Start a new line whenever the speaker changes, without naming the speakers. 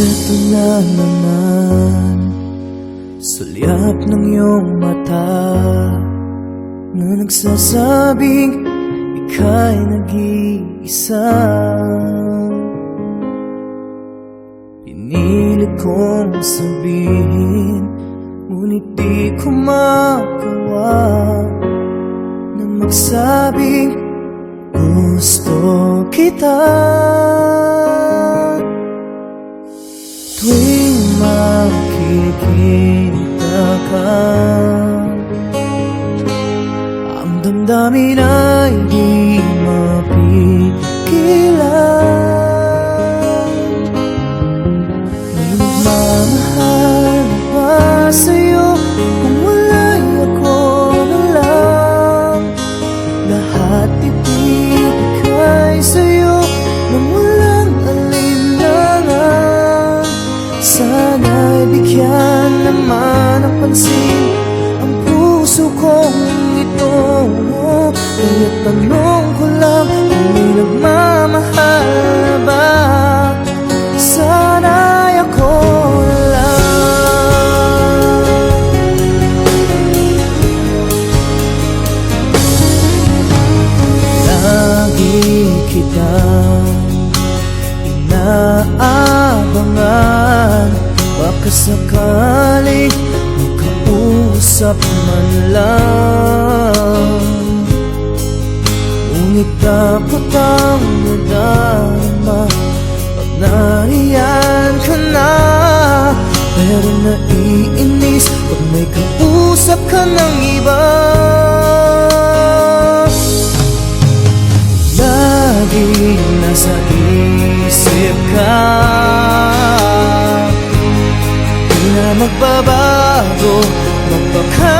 Ito na naman, sulyap ng iyong mata na nagsasabing ika'y nag-iisa. Pinilit kong sabihin, ngunit di ko magawa na magsabing gusto kita. Tuwing makikita ka, ang damdamin ay di mapigilan. May nagmamahal na ba sa'yo kung wala'y ako na lang? Lahat ibibigay sa'yo nang walang alinlangan. Sana'y bigyan naman ng pansin ang puso kong ito. Kaya tanong ko lang kung may nagmamahal na ba? Sana'y ako na lang. Lagi kitang inaabangan, baka sakaling makausap man lang. Ngunit dapat ang nadama pag nariyan ka na. Pero naiinis pag may kausap ka ng iba. Laging nasa isip ka, di na magbabago, magpaka